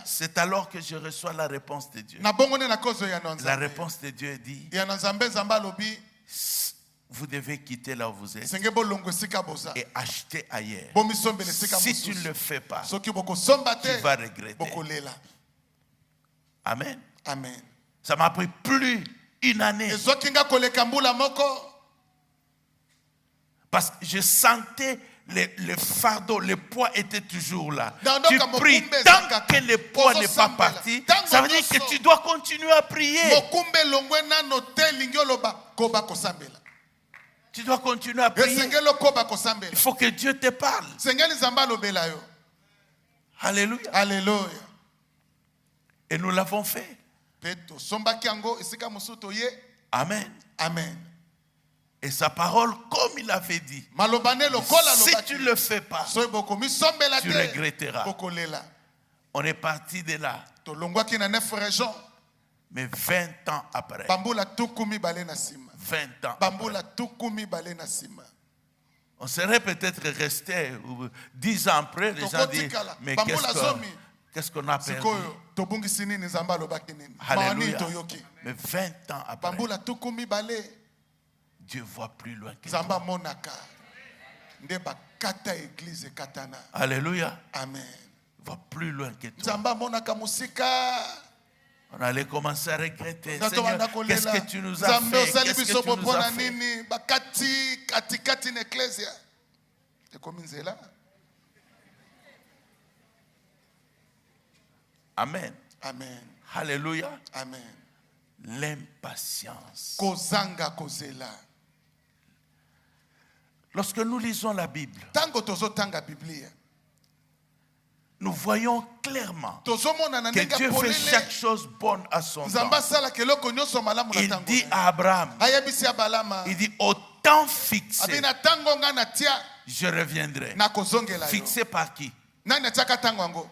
c'est alors que je reçois la réponse de Dieu. La réponse de Dieu dit, vous devez quitter là où vous êtes et acheter ailleurs. Si tu ne le fais pas, tu vas regretter. Amen. Amen. Ça m'a pris plus une année. Parce que je sentais le fardeau, le poids était toujours là. Tu pries tant que le poids n'est pas parti. Ça veut dire que tu dois continuer à prier. Tu dois continuer à prier. Il faut que Dieu te parle. Alléluia. Alléluia. Et nous l'avons fait. Amen. Amen. Et sa parole, comme il avait dit, si tu ne le fais pas, tu regretteras. On est parti de là. Mais 20 ans après. 20 ans après. On serait peut-être resté 10 ans après, les gens disent, mais qu'est-ce qu'on a perdu? Alléluia. Mais 20 ans après, Dieu voit plus loin que toi. Alléluia. Amen. Il voit plus loin que toi. On allait commencer à regretter. Seigneur, qu'est-ce que tu nous as fait? Qu'est-ce que tu nous as fait? Amen. Amen. Alléluia. Amen. L'impatience. Kozanga kozela. Lorsque nous lisons la Bible, nous voyons clairement que Dieu fait chaque chose bonne à son temps. Il dit à Abraham, il dit au temps fixé, je reviendrai. Fixé par qui?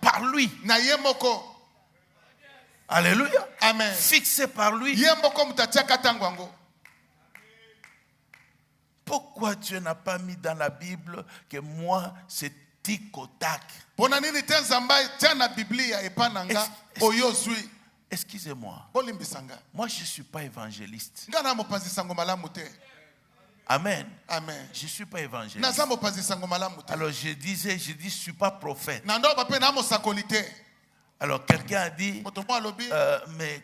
Par lui. Alléluia. Amen. Fixé par lui. Pourquoi Dieu n'a pas mis dans la Bible que moi c'est tic au tac? Excusez-moi. Moi je ne suis pas évangéliste. Amen. Amen. Je ne suis pas évangéliste. Alors je dis je ne suis pas prophète. Alors quelqu'un a dit, mais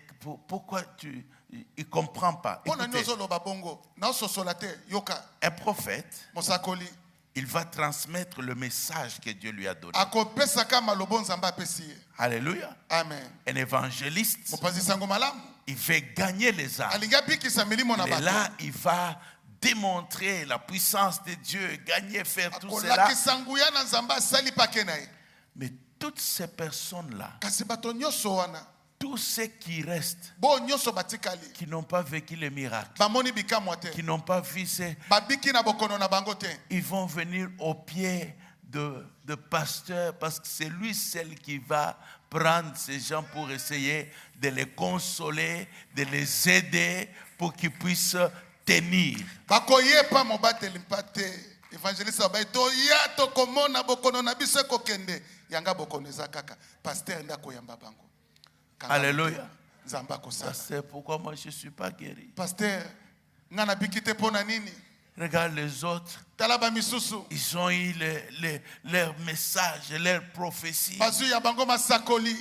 pourquoi tu... Il ne comprend pas. Écoutez, un prophète, il va transmettre le message que Dieu lui a donné. Alléluia. Amen. Un évangéliste, il veut gagner les âmes. Et là, il va démontrer la puissance de Dieu, gagner, faire tout cela. Mais toutes ces personnes-là, tous ceux qui restent, qui n'ont pas vécu les miracles, qui n'ont pas vu ces... Ils vont venir au pied de pasteur parce que c'est lui seul qui va prendre ces gens pour essayer de les consoler, de les aider pour qu'ils puissent tenir. Alléluia. Pasteur, pourquoi moi je ne suis pas guéri? Pasteur, regarde les autres. Ils ont eu leur message, leur prophétie.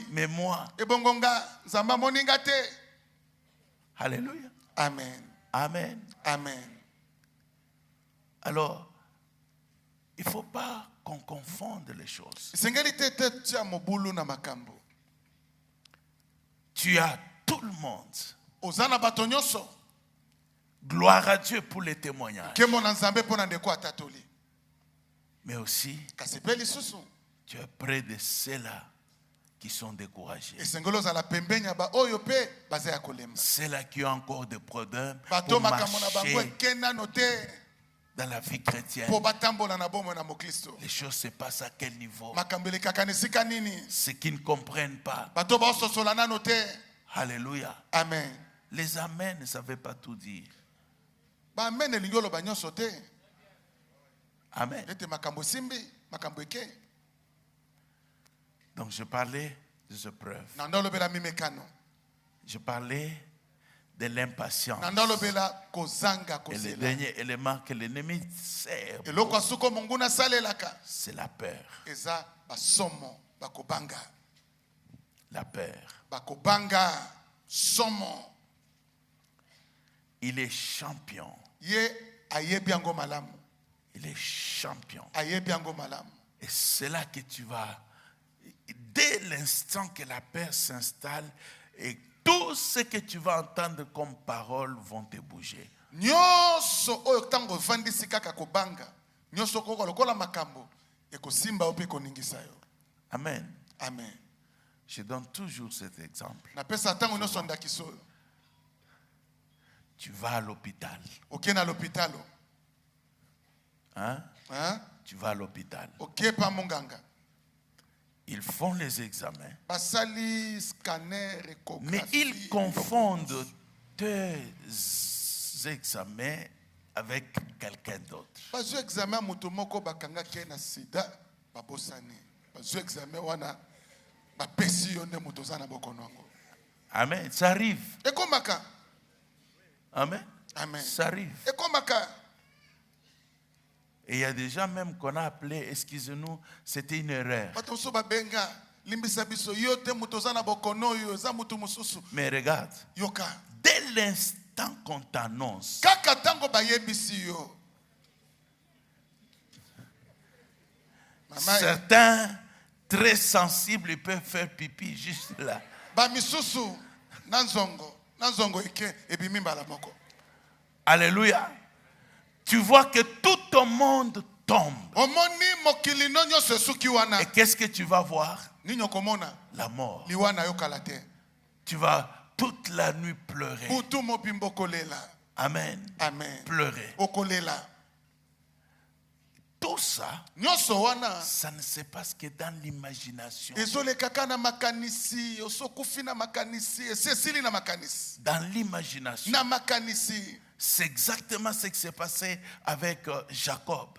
Mais moi. Alléluia. Amen. Amen. Amen. Alors, il ne faut pas qu'on confonde les choses. Tu as tout le monde. Gloire à Dieu pour les témoignages. Mais aussi, tu es près de ceux-là qui sont découragés. Ceux-là qui ont encore des problèmes pour marcher dans la vie chrétienne. Les choses se passent à quel niveau? Ceux qui ne comprennent pas. Alléluia. Amen. Les amens ne savaient pas tout dire. Amen. Donc je parlais des épreuves. Je parlais de l'impatience. Et le dernier élément que l'ennemi sert, c'est la peur. la peur. Bakobanga somo. Il est champion. Ye ayebiango malamu. Il est champion. Ayebiango malamu. Et c'est là que tu vas, dès l'instant que la peur s'installe, et tout ce que tu vas entendre comme paroles vont te bouger. Nyoso oyo tango vandisi kaka kobanga. Nyoso koko lokola makambo. Eko simba ope koningisa yo. Amen. Amen. Je donne toujours cet exemple. Na pesa tango nyoso ndakiso. Tu vas à l'hôpital. Ok na l'hôpital. Hein? Hein? Tu vas à l'hôpital. Ok pa monganga. Ils font les examens. Basali scanner échographie. Mais ils confondent tes examens avec quelqu'un d'autre. Bazo examen mutomoko bakanga kena sida babosani. Bazo examen wana bapesi yone mutozana bokonongo. Amen. Ça arrive. Ekomaka. Amen. Amen. Ça arrive. Ekomaka. Et il y a des gens même qu'on a appelé, excusez-nous, c'était une erreur. Mais regarde, dès l'instant qu'on t'annonce, certains très sensibles ils peuvent faire pipi juste là. Alléluia. Tu vois que tout ton monde tombe. Et qu'est-ce que tu vas voir? La mort. Tu vas toute la nuit pleurer. Amen. Amen. Pleurer. Tout ça, ça ne se passe que dans l'imagination. Dans l'imagination. C'est exactement ce qui s'est passé avec Jacob.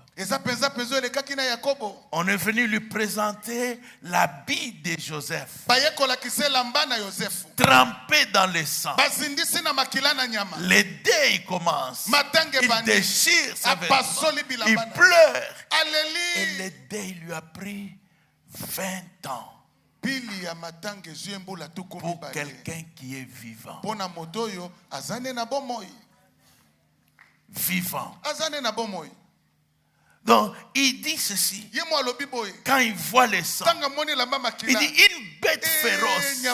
On est venu lui présenter l'habit de Joseph, trempé dans le sang. Les dés commencent. Il déchire sa vêtements. Il pleure. Et le dé lui a pris 20 ans. Pour quelqu'un qui est vivant. Vivant. Donc, il dit ceci. Quand il voit les sangs, il dit une bête féroce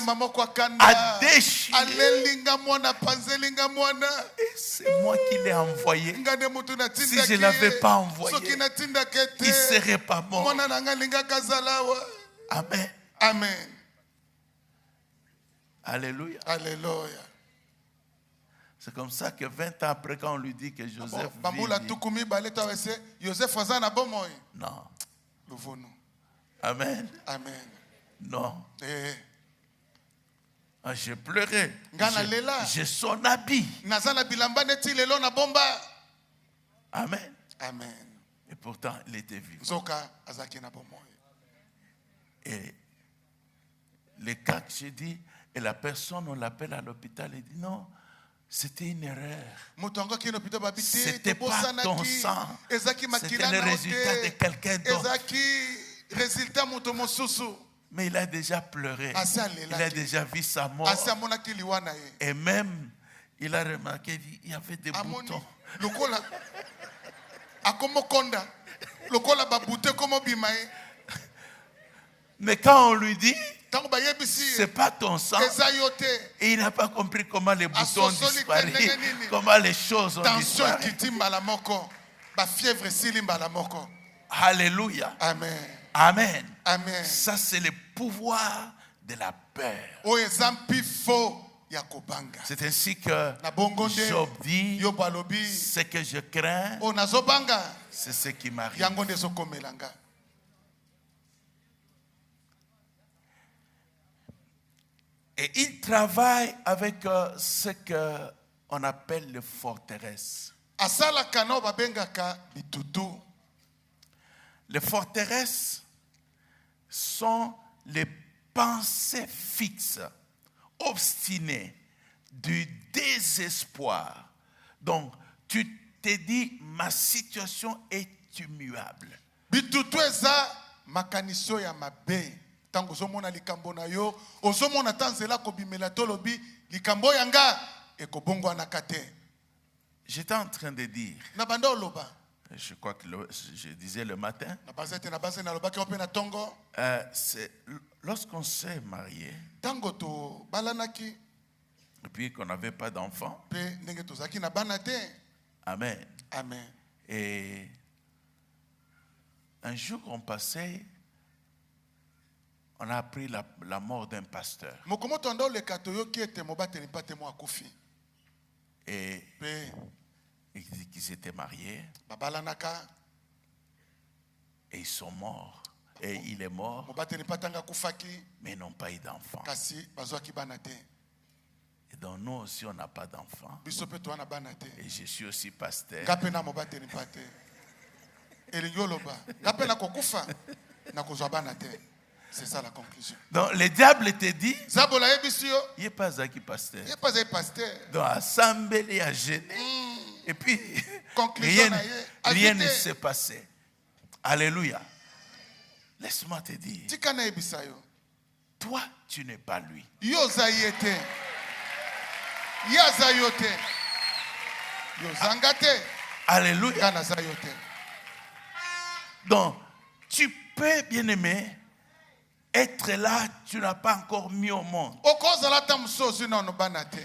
a déchiré. Et c'est moi qui l'ai envoyé. Si je ne l'avais pas envoyé, il ne serait pas mort. Amen. Amen. Alléluia. Alléluia. C'est comme ça que 20 ans après, quand on lui dit que Joseph vit, non. Amen. Amen. Non. Ah, j'ai pleuré. J'ai son habit. Amen. Amen. Et pourtant, il était vivant. Et les cas que j'ai dit, et la personne, on l'appelle à l'hôpital, il dit non. C'était une erreur. C'était pas ton sang. C'était le résultat de quelqu'un d'autre. Mais il a déjà pleuré. Il a déjà vu sa mort. Et même, il a remarqué qu'il y avait des boutons. Mais quand on lui dit, c'est pas ton sang, et il n'a pas compris comment les boutons ont disparu, comment les choses ont disparu. Alléluia. Amen. Amen. Amen. Ça, c'est le pouvoir de la peur. C'est ainsi que Job dit, ce que je crains, c'est ce qui m'arrive. Et il travaille avec ce qu'on appelle les forteresses. Les forteresses sont les pensées fixes, obstinées, du désespoir. Donc, tu te dis, ma situation est immuable. tango ozomona likambo na yo ozomona tanzela kobimela tolobi likambo yanga ekobongwana kate. J'étais en train de dire, na banda oloba, je crois que je disais le matin, c'est lorsqu'on s'est marié et puis qu'on n'avait pas d'enfant. Amen. Amen. Et un jour on passait, on a appris la mort d'un pasteur. Et il dit qu'ils étaient mariés. Et ils sont morts. Et il est mort. Mais ils n'ont pas eu d'enfant. Et donc nous aussi on n'a pas d'enfant. Et je suis aussi pasteur. C'est ça la conclusion. Donc le diable te dit, il n'est pas un pasteur. Donc assemblée, il a gêné. Et puis rien ne s'est passé. Alléluia. Laisse-moi te dire, toi tu n'es pas lui. Alléluia. Donc tu peux, bien aimé, être là, tu n'as pas encore mis au monde.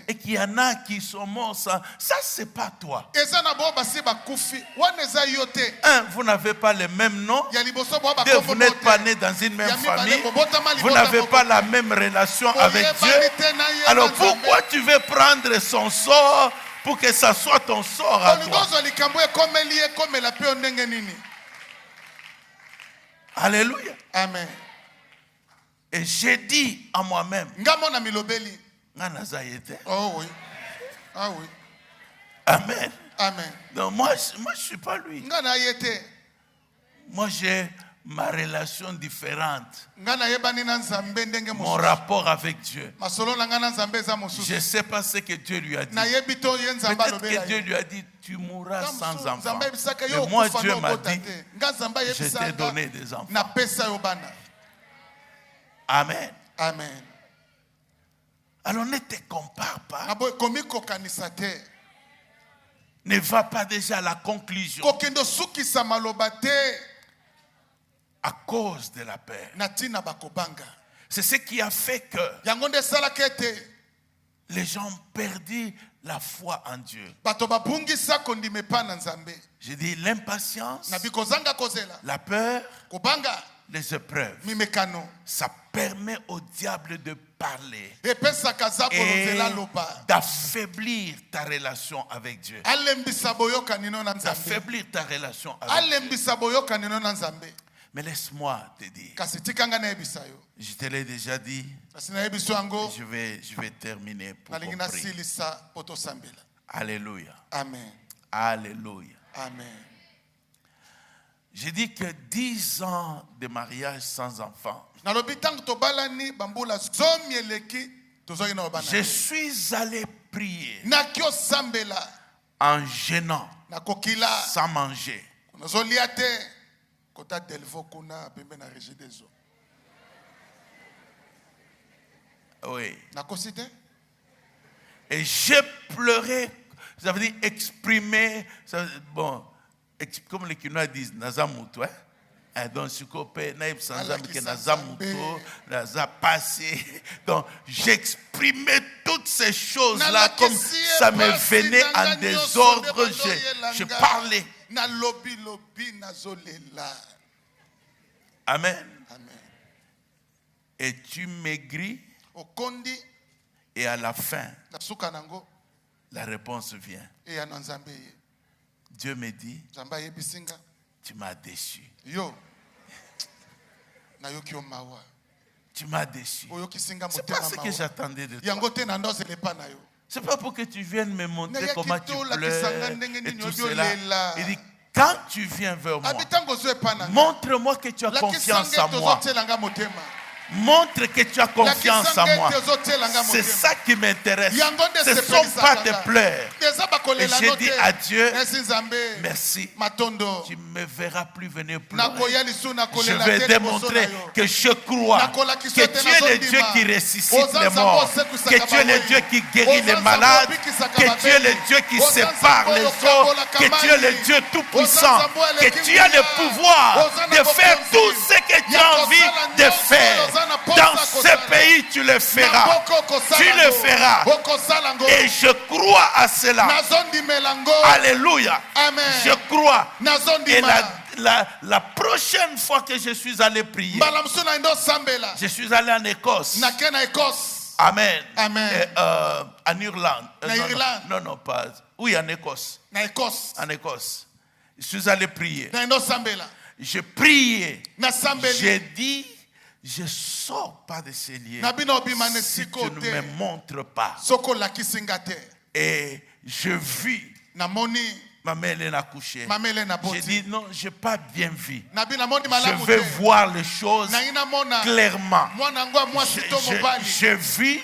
Et qu'il y en a qui sont morts, ça c'est pas toi. Un, vous n'avez pas le même nom. Deux, vous n'êtes pas né dans une même famille. Vous n'avez pas la même relation avec Dieu. Alors pourquoi tu veux prendre son sort pour que ça soit ton sort à toi? Alléluia. Amen. Et j'ai dit à moi-même, oh oui. Ah oui. Amen. Amen. Donc moi je ne suis pas lui. Moi j'ai ma relation différente. Mon rapport avec Dieu. Je ne sais pas ce que Dieu lui a dit. Peut-être que Dieu lui a dit, tu mourras sans enfant. Mais moi Dieu m'a dit, je t'ai donné des enfants. Amen. Amen. Alors ne te compare pas. Ne va pas déjà à la conclusion. À cause de la peur. C'est ce qui a fait que les gens ont perdu la foi en Dieu. J'ai dit l'impatience, la peur, les épreuves, ça permet au diable de parler et d'affaiblir ta relation avec Dieu. D'affaiblir ta relation avec Dieu. Mais laisse-moi te dire, je te l'ai déjà dit, je vais terminer pour prier. Alléluia. Amen. Alléluia. Amen. J'ai dit que 10 ans de mariage sans enfant, je suis allé prier en jeûnant, sans manger. Oui. Et j'ai pleuré, ça veut dire exprimer, bon, comme les Kinois disent, Nazamuto, hein? Donc, donc j'exprimais toutes ces choses-là comme ça me venait en désordre. Je parlais. Amen. Et tu maigris. Et à la fin, la réponse vient. Dieu me dit, tu m'as déçu. Tu m'as déçu. C'est pas ce que j'attendais de toi. C'est pas pour que tu viennes me montrer comment tu pleures et tout cela. Il dit, quand tu viens vers moi, montre-moi que tu as confiance en moi. Montre que tu as confiance en moi. C'est ça qui m'intéresse. Ce ne sont pas tes pleurs. Et j'ai dit à Dieu, merci. Tu ne me verras plus venir pleurer. Je vais démontrer que je crois que tu es le Dieu qui ressuscite les morts, que tu es le Dieu qui guérit les malades, que tu es le Dieu qui sépare les eaux, que tu es le Dieu tout-puissant, que tu as le pouvoir de faire tout ce que tu as envie de faire. Dans ce pays, tu le feras. Tu le feras. Et je crois à cela. Alléluia. Je crois. Et la prochaine fois que je suis allé prier, je suis allé en Écosse. Amen. En Irlande. Non, pas. Oui, en Écosse. En Écosse. Je suis allé prier. Je priais. J'ai dit, je ne sors pas de ces lieux si tu ne me montres pas. Et je vis. Ma mère elle a couché. J'ai dit non, je n'ai pas bien vu. Je vais voir les choses clairement. Je vis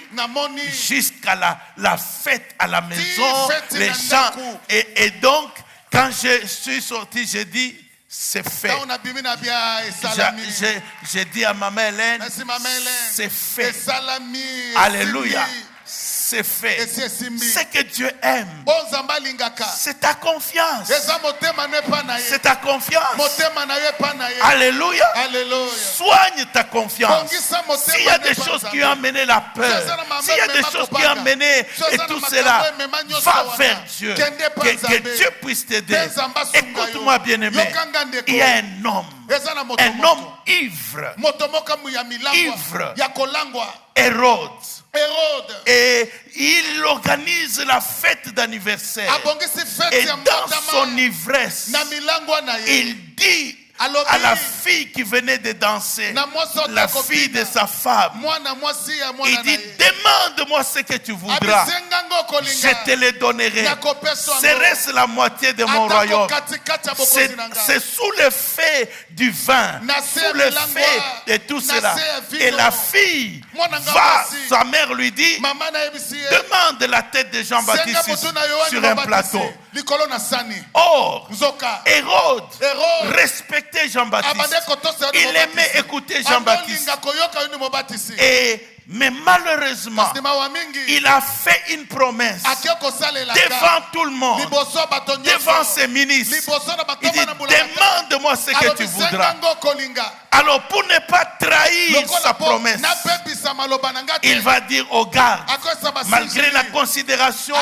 jusqu'à la fête à la maison, les gens. Et donc, quand je suis sorti, j'ai dit, c'est fait. J'ai dit à maman Hélène, c'est fait. Alléluia. C'est fait. Ce que Dieu aime, c'est ta confiance. C'est ta confiance. Alléluia. Soigne ta confiance. S'il y a des choses qui ont amené la peur, s'il y a des choses qui ont amené et tout cela, va vers Dieu. Que Dieu puisse t'aider. Écoute-moi, bien-aimé. Il y a un homme ivre. Hérode. Et il organise la fête d'anniversaire. Et dans son ivresse, il dit à la fille qui venait de danser, la fille de sa femme, il dit, demande-moi ce que tu voudras, je te le donnerai. Serait-ce la moitié de mon royaume? C'est sous l'effet du vin, sous l'effet de tout cela. Et la fille va, sa mère lui dit, demande la tête de Jean-Baptiste sur un plateau. Or, Hérode respectait Jean-Baptiste. Il aimait écouter Jean-Baptiste. Mais malheureusement, il a fait une promesse devant tout le monde, devant ses ministres. Il dit, demande-moi ce que tu voudras. Alors, pour ne pas trahir sa promesse, il va dire aux gardes, malgré la considération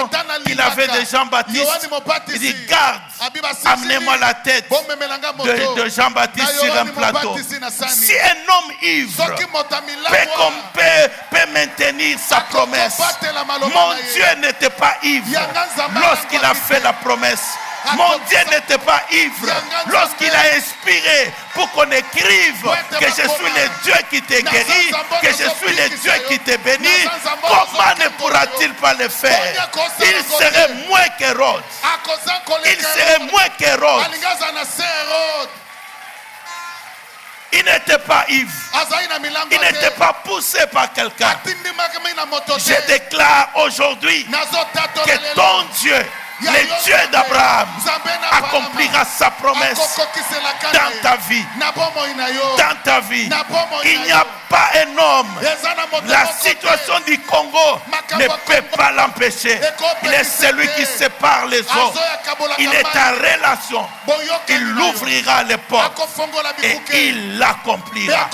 qu'il avait de Jean-Baptiste, il dit, garde, amenez-moi la tête de Jean-Baptiste sur un plateau. Si un homme ivre peut maintenir sa promesse, mon Dieu n'était pas ivre lorsqu'il a fait la promesse. Mon Dieu n'était pas ivre lorsqu'il a inspiré pour qu'on écrive que je suis le Dieu qui te guérit, que je suis le Dieu qui te bénit. Comment ne pourra-t-il pas le faire? Il serait moins qu'Hérode. Il serait moins qu'Hérode. Il n'était pas ivre. Il n'était pas poussé par quelqu'un. Je déclare aujourd'hui que ton Dieu, le Dieu d'Abraham, accomplira sa promesse dans ta vie. Dans ta vie. Il n'y a pas un homme. La situation du Congo ne peut pas l'empêcher. Il est celui qui sépare les eaux. Il est en relation. Il ouvrira les portes et il l'accomplira.